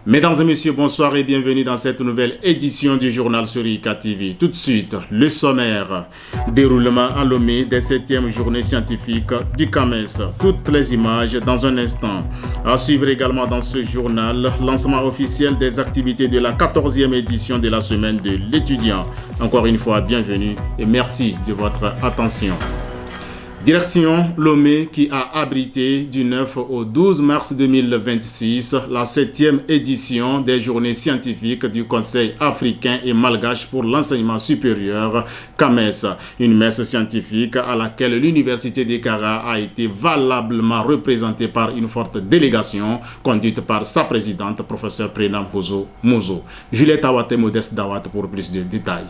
Mesdames et messieurs, bonsoir et bienvenue dans cette nouvelle édition du journal sur IK TV. Tout de suite, le sommaire. Déroulement à Lomé des 7e journées scientifiques du CAMES. Toutes les images dans un instant. À suivre également dans ce journal, lancement officiel des activités de la 14e édition de la semaine de l'étudiant. Encore une fois, bienvenue et merci de votre attention. Direction Lomé qui a abrité du 9 au 12 mars 2026 la 7e édition des journées scientifiques du Conseil africain et malgache pour l'enseignement supérieur CAMES. Une messe scientifique à laquelle l'Université de Kara a été valablement représentée par une forte délégation conduite par sa présidente, professeur Prenam Muzo. Juliette Awate Modeste Dawat pour plus de détails.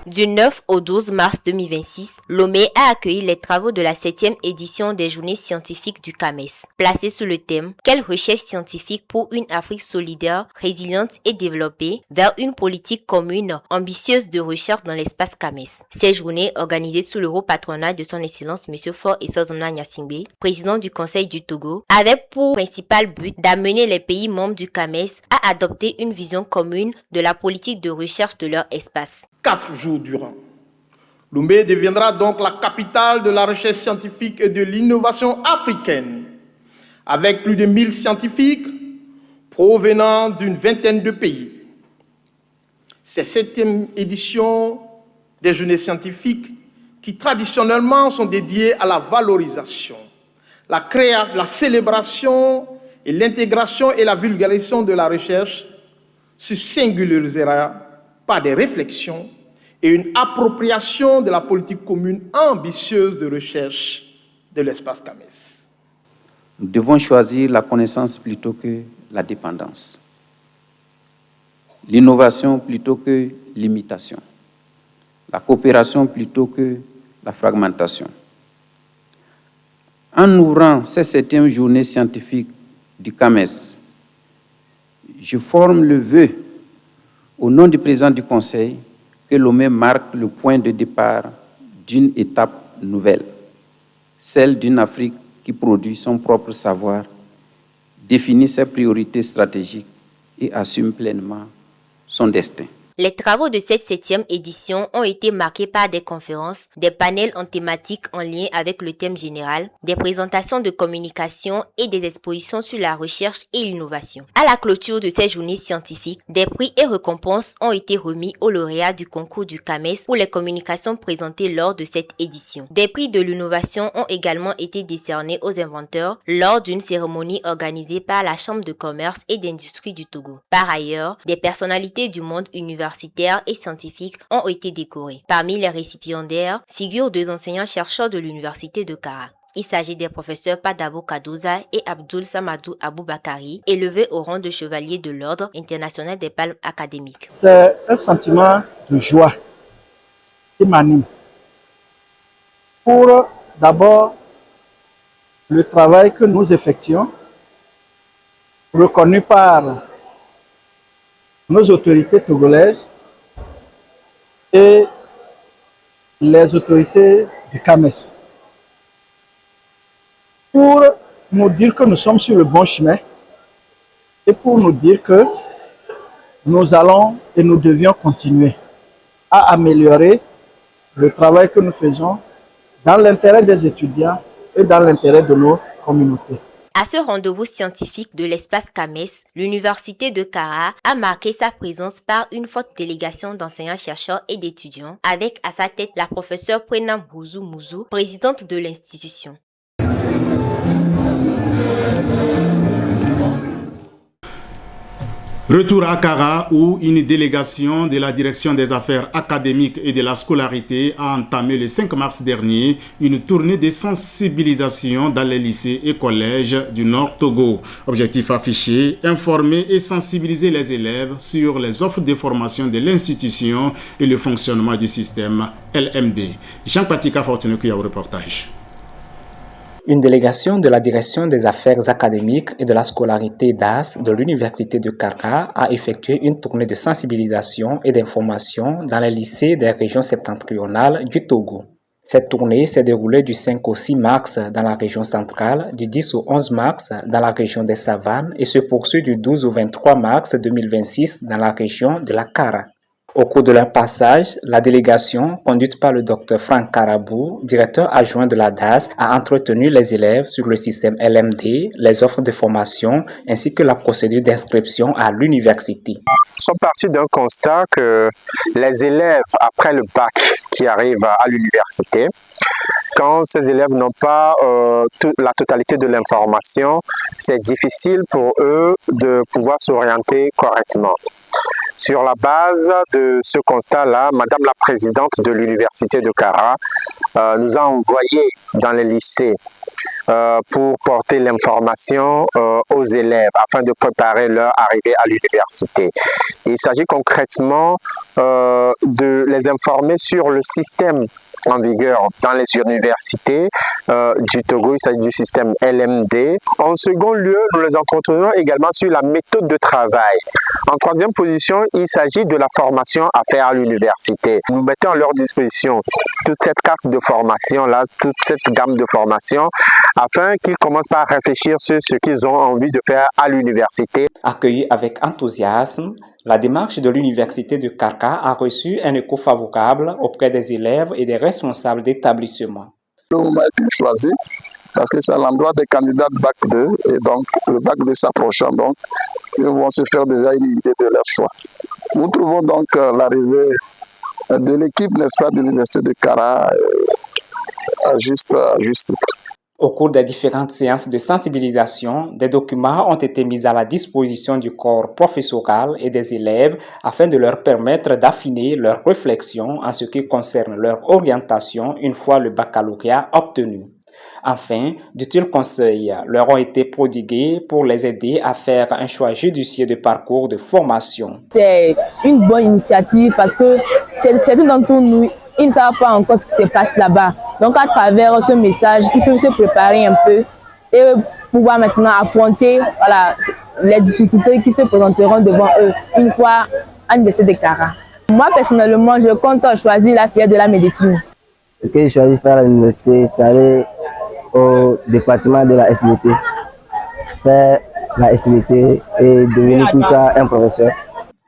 Du 9 au 12 mars 2026, Lomé a accueilli les travaux de la 7e édition des journées scientifiques du CAMES, placée sous le thème « Quelle recherche scientifique pour une Afrique solidaire, résiliente et développée vers une politique commune ambitieuse de recherche dans l'espace CAMES ». Ces journées, organisées sous le haut patronat de son Excellence M. Faure Essozona Gnassingbé, président du Conseil du Togo, avaient pour principal but d'amener les pays membres du CAMES à adopter une vision commune de la politique de recherche de leur espace. 4 jours durant. Lomé deviendra donc la capitale de la recherche scientifique et de l'innovation africaine, avec plus de 1000 scientifiques provenant d'une vingtaine de pays. Ces 7e éditions des journées scientifiques, qui traditionnellement sont dédiées à la valorisation, la célébration et l'intégration et la vulgarisation de la recherche, se singularisera par des réflexions et une appropriation de la politique commune ambitieuse de recherche de l'espace CAMES. Nous devons choisir la connaissance plutôt que la dépendance, l'innovation plutôt que l'imitation, la coopération plutôt que la fragmentation. En ouvrant ces 7e journées scientifiques du CAMES, je forme le vœu au nom du président du Conseil, que Lomé marque le point de départ d'une étape nouvelle, celle d'une Afrique qui produit son propre savoir, définit ses priorités stratégiques et assume pleinement son destin. Les travaux de cette 7e édition ont été marqués par des conférences, des panels en thématiques en lien avec le thème général, des présentations de communication et des expositions sur la recherche et l'innovation. À la clôture de ces journées scientifiques, des prix et récompenses ont été remis aux lauréats du concours du CAMES pour les communications présentées lors de cette édition. Des prix de l'innovation ont également été décernés aux inventeurs lors d'une cérémonie organisée par la Chambre de commerce et d'industrie du Togo. Par ailleurs, des personnalités du monde universitaires et scientifiques ont été décorés. Parmi les récipiendaires figurent 2 enseignants-chercheurs de l'université de Kara. Il s'agit des professeurs Padabo Kadouza et Abdul Samadou Aboubakari, élevés au rang de chevalier de l'Ordre international des palmes académiques. C'est un sentiment de joie qui m'anime. Pour d'abord le travail que nous effectuons, reconnu par nos autorités togolaises et les autorités du CAMES, pour nous dire que nous sommes sur le bon chemin et pour nous dire que nous allons et nous devions continuer à améliorer le travail que nous faisons dans l'intérêt des étudiants et dans l'intérêt de nos communautés. À ce rendez-vous scientifique de l'espace CAMES, l'Université de Kara a marqué sa présence par une forte délégation d'enseignants-chercheurs et d'étudiants, avec à sa tête la professeure Prenam Muzo, présidente de l'institution. Retour à Kara où une délégation de la direction des affaires académiques et de la scolarité a entamé le 5 mars dernier une tournée de sensibilisation dans les lycées et collèges du Nord Togo. Objectif affiché, informer et sensibiliser les élèves sur les offres de formation de l'institution et le fonctionnement du système LMD. Jean-Patika Fortuné-Kuya au reportage. Une délégation de la direction des affaires académiques et de la scolarité d'AS de l'Université de Kara a effectué une tournée de sensibilisation et d'information dans les lycées des régions septentrionales du Togo. Cette tournée s'est déroulée du 5 au 6 mars dans la région centrale, du 10 au 11 mars dans la région des Savanes et se poursuit du 12 au 23 mars 2026 dans la région de la Kara. Au cours de leur passage, la délégation, conduite par le Dr Franck Carabou, directeur adjoint de la DAS, a entretenu les élèves sur le système LMD, les offres de formation ainsi que la procédure d'inscription à l'université. Nous sommes partis d'un constat que les élèves, après le bac qui arrivent à l'université, quand ces élèves n'ont pas la totalité de l'information, c'est difficile pour eux de pouvoir s'orienter correctement. Sur la base de ce constat-là, Madame la Présidente de l'Université de Kara nous a envoyés dans les lycées pour porter l'information aux élèves afin de préparer leur arrivée à l'université. Il s'agit concrètement de les informer sur le système en vigueur dans les universités du Togo, il s'agit du système LMD. En second lieu, nous les entretenons également sur la méthode de travail. En troisième position, il s'agit de la formation à faire à l'université. Nous mettons à leur disposition toute cette carte de formation-là, toute cette gamme de formation, afin qu'ils commencent par réfléchir sur ce qu'ils ont envie de faire à l'université. Accueilli avec enthousiasme, la démarche de l'université de Karka a reçu un écho favorable auprès des élèves et des responsables d'établissement. Le moment a été choisi parce que c'est l'endroit des candidats de bac 2 et donc le bac 2 s'approchant, donc ils vont se faire déjà une idée de leur choix. Nous trouvons donc l'arrivée de l'équipe, n'est-ce pas, de l'université de Kara à juste titre. Au cours des différentes séances de sensibilisation, des documents ont été mis à la disposition du corps professoral et des élèves afin de leur permettre d'affiner leurs réflexions en ce qui concerne leur orientation une fois le baccalauréat obtenu. Enfin, d'utiles conseils leur ont été prodigués pour les aider à faire un choix judicieux de parcours de formation. C'est une bonne initiative parce que certains d'entre nous, ils ne savent pas encore ce qui se passe là-bas. Donc à travers ce message, ils peuvent se préparer un peu et pouvoir maintenant affronter les difficultés qui se présenteront devant eux une fois à l'université de Kara. Moi personnellement, je compte choisir la filière de la médecine. Ce que j'ai choisi de faire à l'université, c'est aller au département de la SVT, faire la SVT et devenir plus tard un professeur.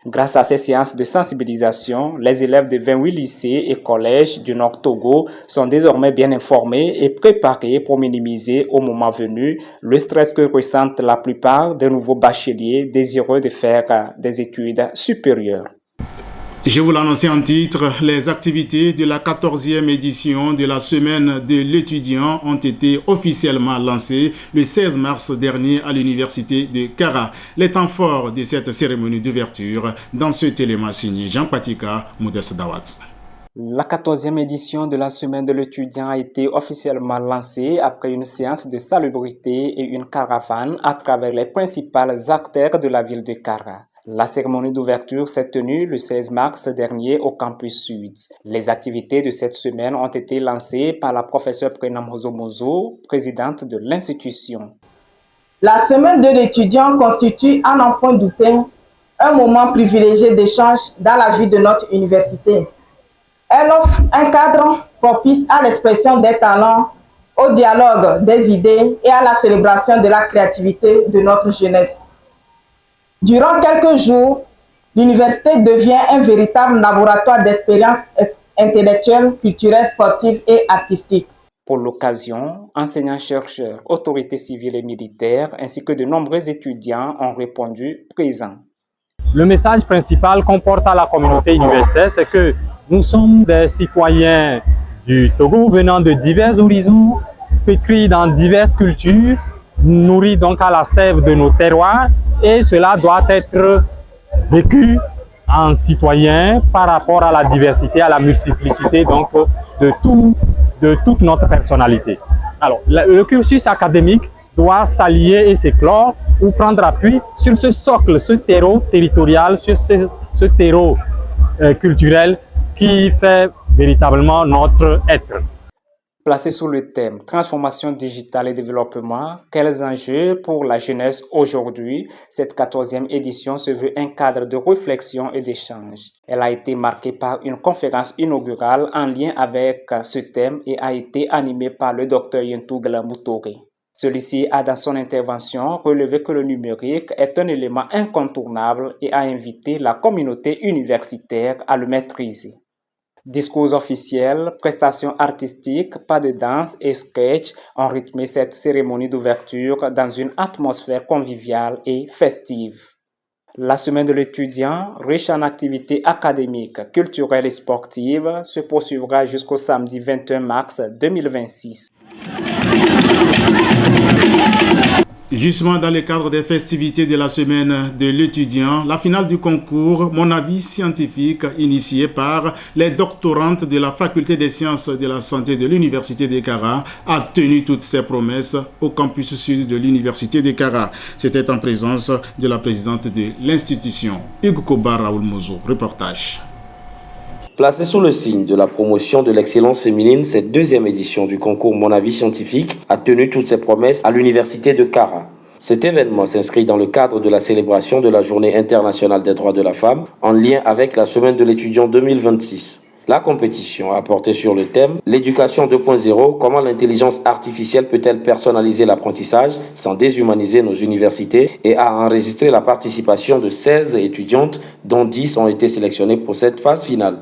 Grâce à ces séances de sensibilisation, les élèves de 28 lycées et collèges du Nord Togo sont désormais bien informés et préparés pour minimiser au moment venu le stress que ressentent la plupart des nouveaux bacheliers désireux de faire des études supérieures. Je vous l'annonçais en titre, les activités de la 14e édition de la Semaine de l'étudiant ont été officiellement lancées le 16 mars dernier à l'université de Kara. Les temps forts de cette cérémonie d'ouverture dans ce téléma signé Jean Patika, Modeste Dawatz. La 14e édition de la Semaine de l'étudiant a été officiellement lancée après une séance de salubrité et une caravane à travers les principales artères de la ville de Kara. La cérémonie d'ouverture s'est tenue le 16 mars dernier au campus Sud. Les activités de cette semaine ont été lancées par la professeure Prenam Hozomozo, présidente de l'institution. La semaine de l'étudiant constitue, à n'en point douter, un moment privilégié d'échange dans la vie de notre université. Elle offre un cadre propice à l'expression des talents, au dialogue des idées et à la célébration de la créativité de notre jeunesse. Durant quelques jours, l'université devient un véritable laboratoire d'expériences intellectuelles, culturelles, sportives et artistiques. Pour l'occasion, enseignants-chercheurs, autorités civiles et militaires, ainsi que de nombreux étudiants ont répondu présents. Le message principal qu'on porte à la communauté universitaire, c'est que nous sommes des citoyens du Togo venant de divers horizons, pétris dans diverses cultures, nourris donc à la sève de nos terroirs, et cela doit être vécu en citoyen par rapport à la diversité, à la multiplicité donc de toute notre personnalité. Alors, le cursus académique doit s'allier et s'éclore ou prendre appui sur ce socle, ce terreau territorial, sur ce terreau culturel qui fait véritablement notre être. Placée sous le thème Transformation digitale et développement, quels enjeux pour la jeunesse aujourd'hui, cette 14e édition se veut un cadre de réflexion et d'échange. Elle a été marquée par une conférence inaugurale en lien avec ce thème et a été animée par le Dr Yentougla Moutouré. Celui-ci a dans son intervention relevé que le numérique est un élément incontournable et a invité la communauté universitaire à le maîtriser. Discours officiels, prestations artistiques, pas de danse et sketch ont rythmé cette cérémonie d'ouverture dans une atmosphère conviviale et festive. La semaine de l'étudiant, riche en activités académiques, culturelles et sportives, se poursuivra jusqu'au samedi 21 mars 2026. Justement, dans le cadre des festivités de la semaine de l'étudiant, la finale du concours Mon avis scientifique, initiée par les doctorantes de la Faculté des sciences de la santé de l'Université de Kara, a tenu toutes ses promesses au campus sud de l'Université de Kara. C'était en présence de la présidente de l'institution, Hugo Koba Raoul Mozo. Reportage. Placée sous le signe de la promotion de l'excellence féminine, cette deuxième édition du concours Mon avis scientifique a tenu toutes ses promesses à l'université de Kara. Cet événement s'inscrit dans le cadre de la célébration de la Journée internationale des droits de la femme en lien avec la semaine de l'étudiant 2026. La compétition a porté sur le thème « L'éducation 2.0, comment l'intelligence artificielle peut-elle personnaliser l'apprentissage sans déshumaniser nos universités ?» et a enregistré la participation de 16 étudiantes dont 10 ont été sélectionnées pour cette phase finale.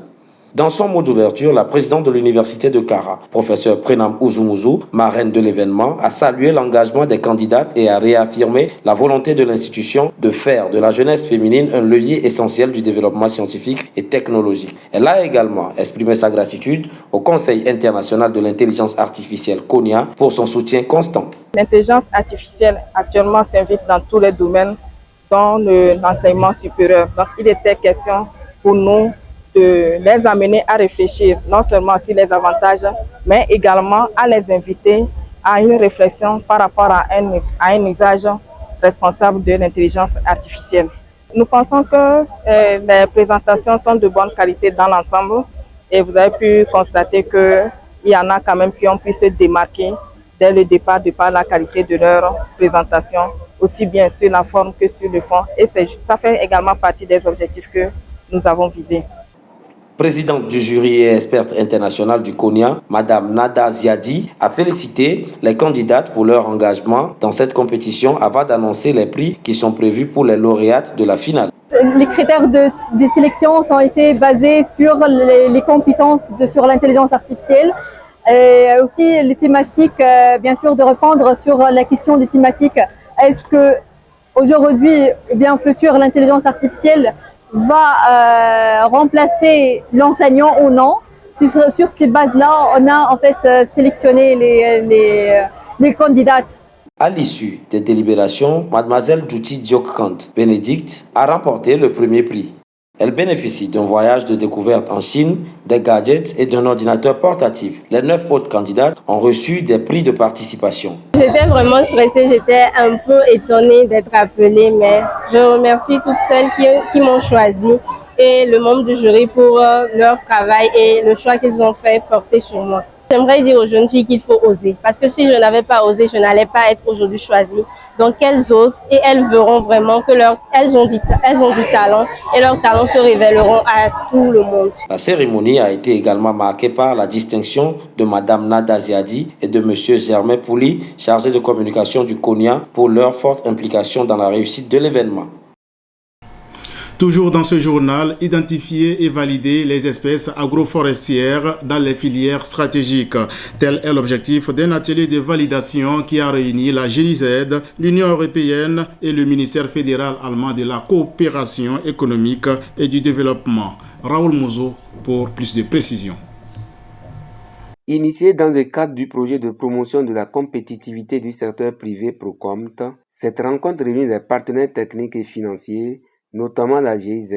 Dans son mot d'ouverture, la présidente de l'université de Kara, professeure Prenam Ouzoumouzou, marraine de l'événement, a salué l'engagement des candidates et a réaffirmé la volonté de l'institution de faire de la jeunesse féminine un levier essentiel du développement scientifique et technologique. Elle a également exprimé sa gratitude au Conseil international de l'intelligence artificielle CONIA pour son soutien constant. L'intelligence artificielle actuellement s'invite dans tous les domaines, dont l'enseignement supérieur. Donc il était question pour nous de les amener à réfléchir non seulement sur les avantages, mais également à les inviter à une réflexion par rapport à un usage responsable de l'intelligence artificielle. Nous pensons que les présentations sont de bonne qualité dans l'ensemble et vous avez pu constater qu'il y en a quand même qui ont pu se démarquer dès le départ de par la qualité de leur présentation, aussi bien sur la forme que sur le fond. Et ça fait également partie des objectifs que nous avons visés. Présidente du jury et experte internationale du CONIA, Madame Nada Ziadi, a félicité les candidates pour leur engagement dans cette compétition avant d'annoncer les prix qui sont prévus pour les lauréates de la finale. Les critères de sélection ont été basés sur les compétences sur l'intelligence artificielle et aussi les thématiques, bien sûr, de répondre sur la question des thématiques. Est-ce que aujourd'hui, bien au futur, l'intelligence artificielle va remplacer l'enseignant ou non? Sur ces bases-là, on a en fait sélectionné les candidates. À l'issue des délibérations, Mademoiselle Douti Diokkant Bénédicte a remporté le premier prix. Elle bénéficie d'un voyage de découverte en Chine, des gadgets et d'un ordinateur portatif. Les 9 autres candidates ont reçu des prix de participation. J'étais vraiment stressée, j'étais un peu étonnée d'être appelée, mais je remercie toutes celles qui m'ont choisi et le membre du jury pour leur travail et le choix qu'ils ont fait porter sur moi. J'aimerais dire aux jeunes filles qu'il faut oser, parce que si je n'avais pas osé, je n'allais pas être aujourd'hui choisie. Donc elles osent et elles verront vraiment que elles ont du talent et leurs talents se révéleront à tout le monde. La cérémonie a été également marquée par la distinction de Madame Nada Ziadi et de Monsieur Germain Pouli, chargé de communication du CONIA, pour leur forte implication dans la réussite de l'événement. Toujours dans ce journal, identifier et valider les espèces agroforestières dans les filières stratégiques. Tel est l'objectif d'un atelier de validation qui a réuni la GIZ, l'Union européenne et le ministère fédéral allemand de la coopération économique et du développement. Raoul Mozo pour plus de précisions. Initiée dans le cadre du projet de promotion de la compétitivité du secteur privé Procomt, cette rencontre réunit des partenaires techniques et financiers, notamment la GIZ,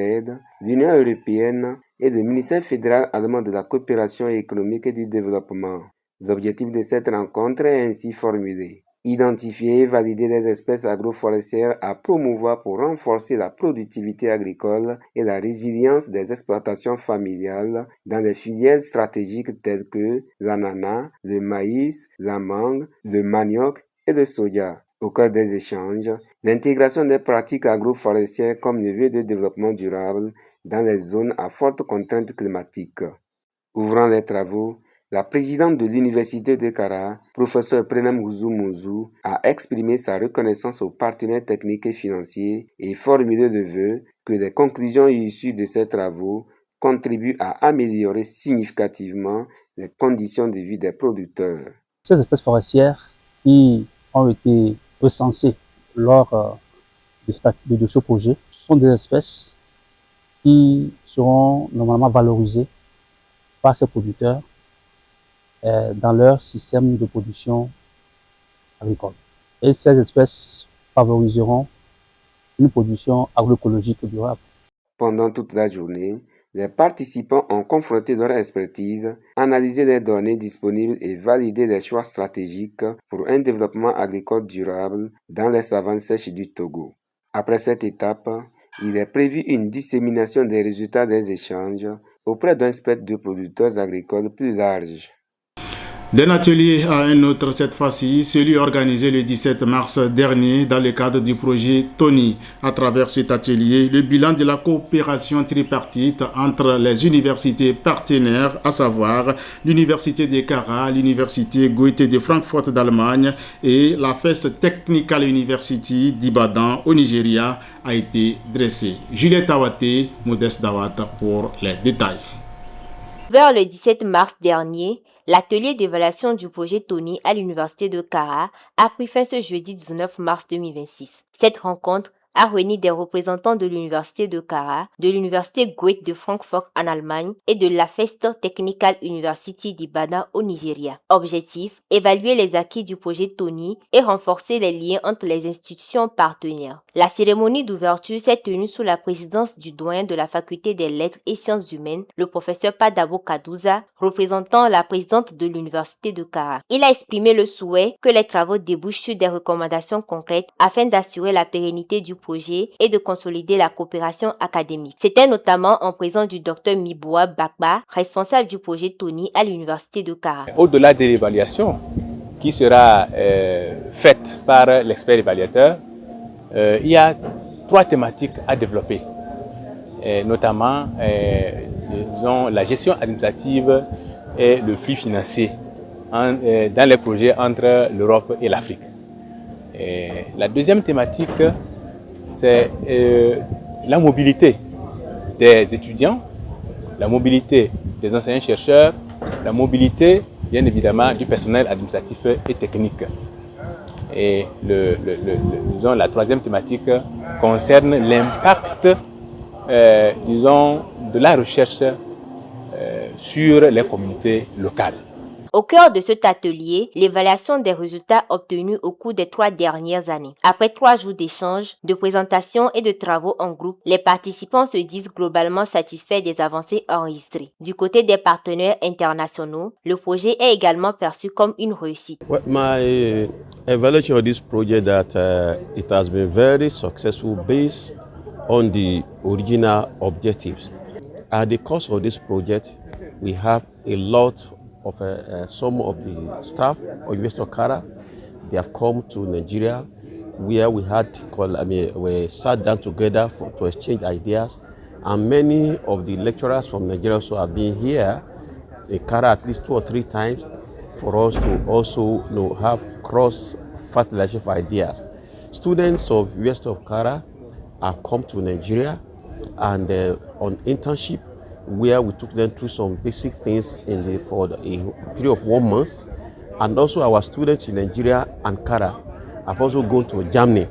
l'Union européenne et le ministère fédéral allemand de la coopération économique et du développement. L'objectif de cette rencontre est ainsi formulé. identifier et valider des espèces agroforestières à promouvoir pour renforcer la productivité agricole et la résilience des exploitations familiales dans des filières stratégiques telles que l'ananas, le maïs, la mangue, le manioc et le soja. Au cœur des échanges, l'intégration des pratiques agroforestières comme levier de développement durable dans les zones à fortes contraintes climatiques. Ouvrant les travaux, la présidente de l'Université de Kara, professeur Prenam Muzu, a exprimé sa reconnaissance aux partenaires techniques et financiers et formulé le vœu que les conclusions issues de ces travaux contribuent à améliorer significativement les conditions de vie des producteurs. Ces espèces forestières qui ont été recensées lors de ce projet sont des espèces qui seront normalement valorisées par ces producteurs dans leur système de production agricole. Et ces espèces favoriseront une production agroécologique durable. Pendant toute la journée, les participants ont confronté leur expertise, analysé les données disponibles et validé les choix stratégiques pour un développement agricole durable dans les savanes sèches du Togo. Après cette étape, il est prévu une dissémination des résultats des échanges auprès d'un spectre de producteurs agricoles plus large. D'un atelier à un autre, cette fois-ci, celui organisé le 17 mars dernier dans le cadre du projet Tony. À travers cet atelier, le bilan de la coopération tripartite entre les universités partenaires, à savoir l'Université de Kara, l'Université Goethe de Francfort d'Allemagne et la FES Technical University d'Ibadan au Nigeria, a été dressé. Juliette Awate, Modeste Dawat pour les détails. Vers le 17 mars dernier, l'atelier d'évaluation du projet Tony à l'Université de Kara a pris fin ce jeudi 19 mars 2026. Cette rencontre a réuni des représentants de l'Université de Kara, de l'Université Goethe de Francfort en Allemagne et de la FES Technical University d'Ibadan au Nigeria. Objectif, évaluer les acquis du projet Tony et renforcer les liens entre les institutions partenaires. La cérémonie d'ouverture s'est tenue sous la présidence du doyen de la Faculté des Lettres et Sciences Humaines, le professeur Padabo Kadouza, représentant la présidente de l'Université de Kara. Il a exprimé le souhait que les travaux débouchent sur des recommandations concrètes afin d'assurer la pérennité du projet et de consolider la coopération académique. C'était notamment en présence du Dr Miboua Bakba, responsable du projet Tony à l'Université de Kara. Au-delà de l'évaluation qui sera faite par l'expert évaluateur, il y a 3 thématiques à développer, notamment disons, la gestion administrative et le flux financier dans les projets entre l'Europe et l'Afrique. La deuxième thématique, c'est la mobilité des étudiants, la mobilité des enseignants-chercheurs, la mobilité, bien évidemment, du personnel administratif et technique. Et disons, la troisième thématique concerne l'impact de la recherche sur les communautés locales. Au cœur de cet atelier, l'évaluation des résultats obtenus au cours des 3 dernières années. Après 3 jours d'échanges, de présentations et de travaux en groupe, les participants se disent globalement satisfaits des avancées enregistrées. Du côté des partenaires internationaux, le projet est également perçu comme une réussite. My evaluation of this project that it has been very successful based on the original objectives. At the course of this project, we have a lot of some of the staff of University of Kara. They have come to Nigeria, where we we sat down together to exchange ideas, and many of the lecturers from Nigeria also have been here in Kara at least 2 or 3 times for us to also have cross-fertilization of ideas. Students of University of Kara have come to Nigeria and on internship, where we took them through some basic things for a period of 1 month. And also our students in Nigeria and Kara have also gone to Germany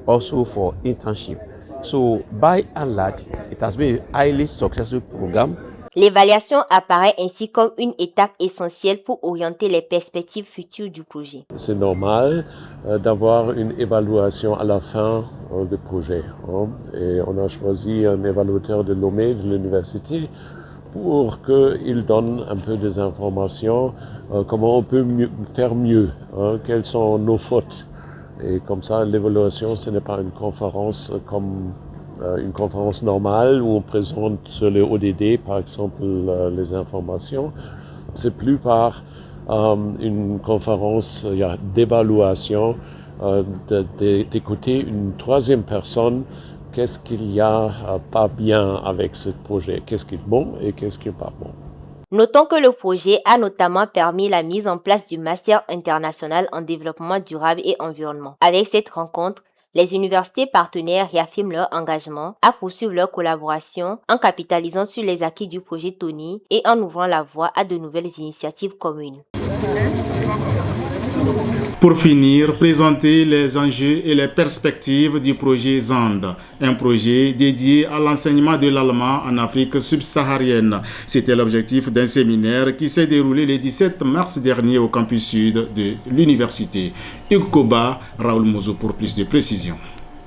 also for internship. So by and large, it has been a highly successful program. L'évaluation apparaît ainsi comme une étape essentielle pour orienter les perspectives futures du projet. C'est normal d'avoir une évaluation à la fin du projet. Et on a choisi un évaluateur de Lomé, de l'université, pour qu'ils donnent un peu des informations, comment on peut faire mieux, quelles sont nos fautes. Et comme ça, l'évaluation, ce n'est pas une conférence comme une conférence normale où on présente sur le ODD, par exemple, les informations. C'est plus par une conférence d'évaluation, d'écouter une troisième personne, qu'est-ce qu'il y a pas bien avec ce projet, qu'est-ce qui est bon et qu'est-ce qui n'est pas bon. Notons que le projet a notamment permis la mise en place du Master international en développement durable et environnement. Avec cette rencontre, les universités partenaires réaffirment leur engagement à poursuivre leur collaboration en capitalisant sur les acquis du projet Tony et en ouvrant la voie à de nouvelles initiatives communes. Pour finir, présenter les enjeux et les perspectives du projet ZAND, un projet dédié à l'enseignement de l'allemand en Afrique subsaharienne. C'était l'objectif d'un séminaire qui s'est déroulé le 17 mars dernier au campus sud de l'université. Hugues Koba, Raoul Mozo pour plus de précisions.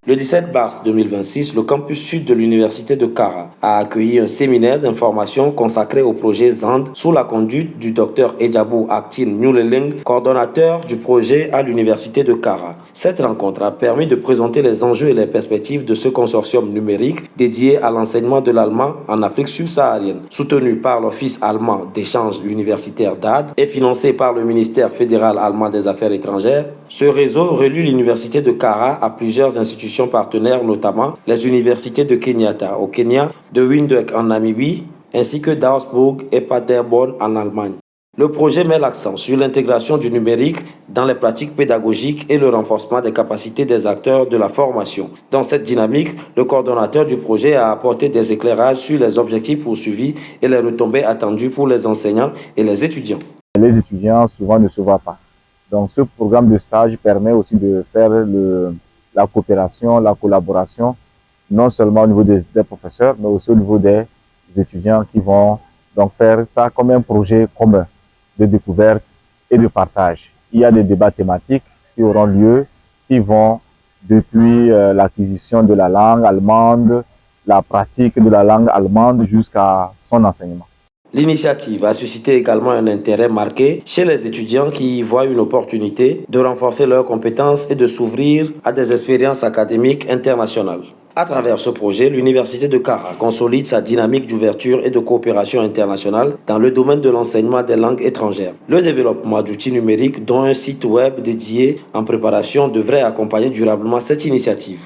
Le 17 mars 2026, le campus sud de l'université de Kara a accueilli un séminaire d'information consacré au projet ZAND sous la conduite du Dr Ejabou Aktin Newleling, coordonnateur du projet à l'université de Kara. Cette rencontre a permis de présenter les enjeux et les perspectives de ce consortium numérique dédié à l'enseignement de l'allemand en Afrique subsaharienne, soutenu par l'Office allemand d'échange universitaire DAD et financé par le ministère fédéral allemand des Affaires étrangères. Ce réseau relie l'université de Kara à plusieurs institutions partenaires, notamment les universités de Kenyatta au Kenya, de Windhoek en Namibie, ainsi que d'Augsburg et Paderborn en Allemagne. Le projet met l'accent sur l'intégration du numérique dans les pratiques pédagogiques et le renforcement des capacités des acteurs de la formation. Dans cette dynamique, le coordonnateur du projet a apporté des éclairages sur les objectifs poursuivis et les retombées attendues pour les enseignants et les étudiants. Les étudiants souvent ne se voient pas. Donc ce programme de stage permet aussi de faire la coopération, la collaboration, non seulement au niveau des professeurs, mais aussi au niveau des étudiants qui vont donc faire ça comme un projet commun de découverte et de partage. Il y a des débats thématiques qui auront lieu, qui vont depuis l'acquisition de la langue allemande, la pratique de la langue allemande jusqu'à son enseignement. L'initiative a suscité également un intérêt marqué chez les étudiants qui y voient une opportunité de renforcer leurs compétences et de s'ouvrir à des expériences académiques internationales. À travers ce projet, l'université de Kara consolide sa dynamique d'ouverture et de coopération internationale dans le domaine de l'enseignement des langues étrangères. Le développement d'outils numériques, dont un site web dédié en préparation, devrait accompagner durablement cette initiative.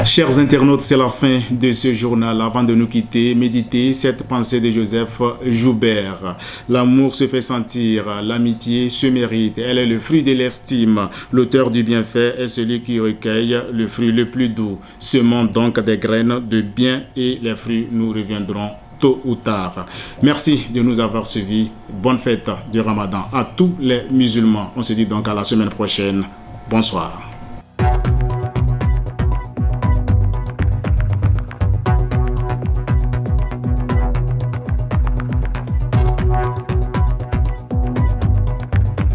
Chers internautes, c'est la fin de ce journal. Avant de nous quitter, méditez cette pensée de Joseph Joubert. L'amour se fait sentir, l'amitié se mérite. Elle est le fruit de l'estime. L'auteur du bienfait est celui qui recueille le fruit le plus doux. Semons donc des graines de bien et les fruits nous reviendront tôt ou tard. Merci de nous avoir suivis. Bonne fête du Ramadan à tous les musulmans. On se dit donc à la semaine prochaine. Bonsoir.